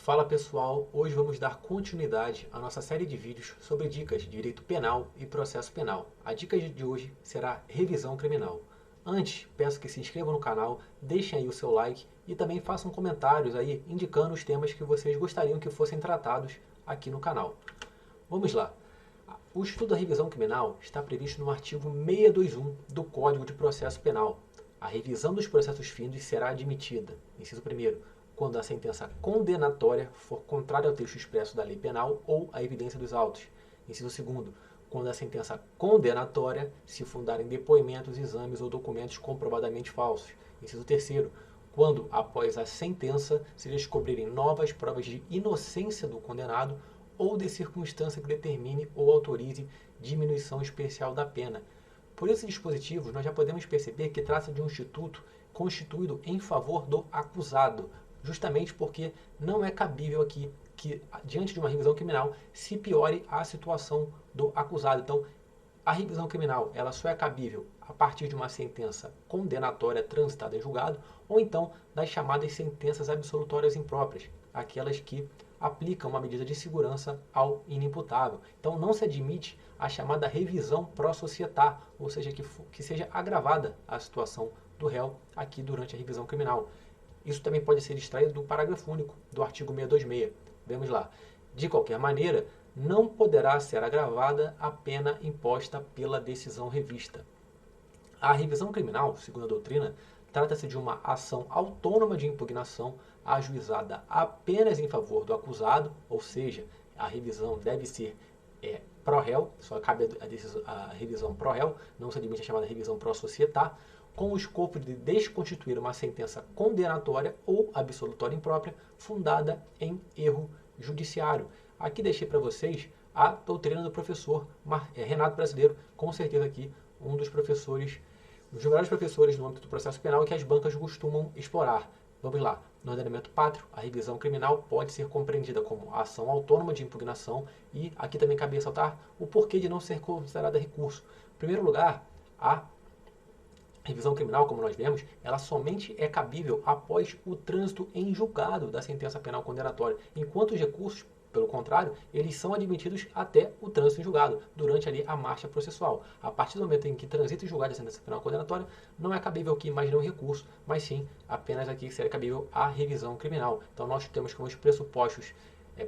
Fala pessoal, hoje vamos dar continuidade à nossa série de vídeos sobre dicas de direito penal e processo penal. A dica de hoje será revisão criminal. Antes, peço que se inscrevam no canal, deixem aí o seu like e também façam comentários aí indicando os temas que vocês gostariam que fossem tratados aqui no canal. Vamos lá. O estudo da revisão criminal está previsto no artigo 621 do Código de Processo Penal. A revisão dos processos findos será admitida, inciso 1º, quando a sentença condenatória for contrária ao texto expresso da lei penal ou à evidência dos autos. Inciso 2º, quando a sentença condenatória se fundar em depoimentos, exames ou documentos comprovadamente falsos. Inciso 3º, quando, após a sentença, se descobrirem novas provas de inocência do condenado ou de circunstância que determine ou autorize diminuição especial da pena. Por esses dispositivos, nós já podemos perceber que trata de um instituto constituído em favor do acusado, justamente porque não é cabível aqui que, diante de uma revisão criminal, se piore a situação do acusado. Então, a revisão criminal ela só é cabível a partir de uma sentença condenatória transitada em julgado ou então das chamadas sentenças absolutórias impróprias, aquelas que aplicam uma medida de segurança ao inimputável. Então, não se admite a chamada revisão pro societá, ou seja, que seja agravada a situação do réu aqui durante a revisão criminal. Isso também pode ser extraído do parágrafo único do artigo 626. Vamos lá. De qualquer maneira, não poderá ser agravada a pena imposta pela decisão revista. A revisão criminal, segundo a doutrina, trata-se de uma ação autônoma de impugnação ajuizada apenas em favor do acusado, ou seja, a revisão deve ser pró-réu, só cabe a revisão pró-réu, não se admite a chamada revisão pró-societá, com o escopo de desconstituir uma sentença condenatória ou absolutória imprópria fundada em erro judiciário. Aqui deixei para vocês a doutrina do professor Renato Brasileiro, com certeza aqui um dos professores, um dos melhores professores no âmbito do processo penal que as bancas costumam explorar. Vamos lá. No ordenamento pátrio, a revisão criminal pode ser compreendida como ação autônoma de impugnação e aqui também cabe ressaltar o porquê de não ser considerada recurso. Em primeiro lugar, a revisão criminal, como nós vemos, ela somente é cabível após o trânsito em julgado da sentença penal condenatória, enquanto os recursos, pelo contrário, eles são admitidos até o trânsito em julgado, durante ali a marcha processual. A partir do momento em que transita em julgado a sentença penal condenatória, não é cabível aqui mais nenhum recurso, mas sim apenas aqui seria cabível a revisão criminal. Então nós temos como os pressupostos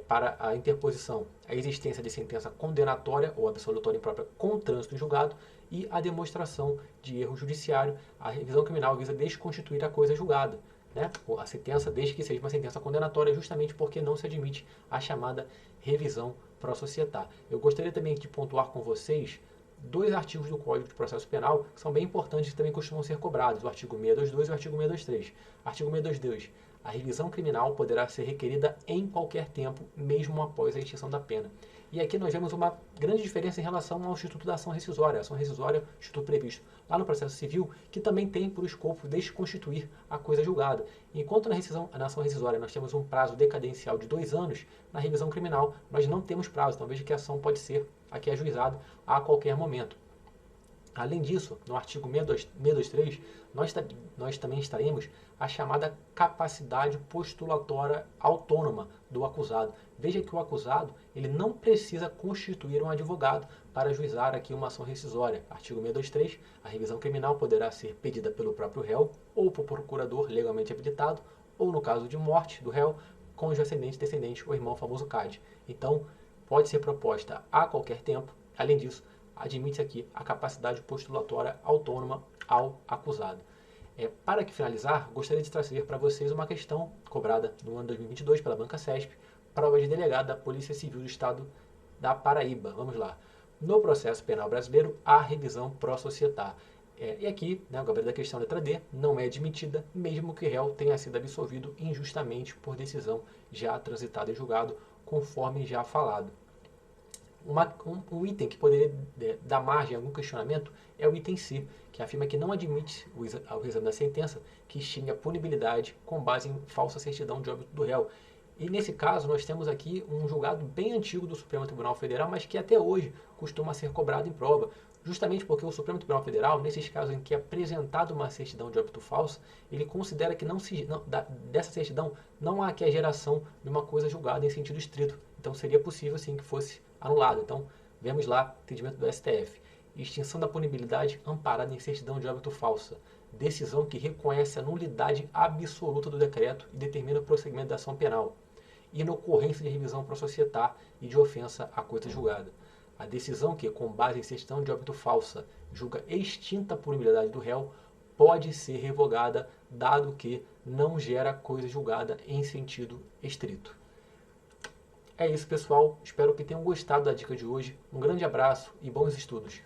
para a interposição a existência de sentença condenatória ou absolutória imprópria com trânsito em julgado e a demonstração de erro judiciário. A revisão criminal visa desconstituir a coisa julgada, né? A sentença, desde que seja uma sentença condenatória, justamente porque não se admite a chamada revisão pro societá. Eu gostaria também de pontuar com vocês dois artigos do Código de Processo Penal que são bem importantes e também costumam ser cobrados, o artigo 622 e o artigo 623. Artigo 622. A revisão criminal poderá ser requerida em qualquer tempo, mesmo após a extinção da pena. E aqui nós vemos uma grande diferença em relação ao Instituto da Ação Rescisória. A ação rescisória, instituto previsto lá no processo civil, que também tem por escopo desconstituir a coisa julgada. Enquanto na ação rescisória nós temos um prazo decadencial de 2 anos, na revisão criminal nós não temos prazo, então veja que a ação pode ser aqui ajuizada a qualquer momento. Além disso, no artigo 623, nós também estaremos a chamada capacidade postulatória autônoma do acusado. Veja que o acusado ele não precisa constituir um advogado para ajuizar aqui uma ação rescisória. Artigo 623, a revisão criminal poderá ser pedida pelo próprio réu ou por procurador legalmente habilitado, ou no caso de morte do réu, cônjuge ascendente, descendente ou irmão famoso CAD. Então, pode ser proposta a qualquer tempo. Além disso, admite aqui a capacidade postulatória autônoma ao acusado. Para que finalizar, gostaria de trazer para vocês uma questão cobrada no ano 2022 pela Banca CESP, prova de delegado da Polícia Civil do Estado da Paraíba. Vamos lá. No processo penal brasileiro, há revisão pro societá. E aqui, o gabarito da questão letra D, não é admitida, mesmo que o réu tenha sido absolvido injustamente por decisão já transitada em julgado, conforme já falado. Um item que poderia dar margem a algum questionamento é o item C, que afirma que não admite o exame da sentença que extingue a punibilidade com base em falsa certidão de óbito do réu. E nesse caso nós temos aqui um julgado bem antigo do Supremo Tribunal Federal, mas que até hoje costuma ser cobrado em prova, justamente porque o Supremo Tribunal Federal, nesses casos em que é apresentada uma certidão de óbito falsa, ele considera que dessa certidão não há aqui a geração de uma coisa julgada em sentido estrito. Então seria possível sim que fosse anulado. Então vemos lá o entendimento do STF. Extinção da punibilidade amparada em certidão de óbito falsa. Decisão que reconhece a nulidade absoluta do decreto e determina o prosseguimento da ação penal. Inocorrência de revisão prosocietar e de ofensa à coisa julgada. A decisão que, com base em certidão de óbito falsa, julga extinta a punibilidade do réu, pode ser revogada, dado que não gera coisa julgada em sentido estrito. É isso, pessoal. Espero que tenham gostado da dica de hoje. Um grande abraço e bons estudos.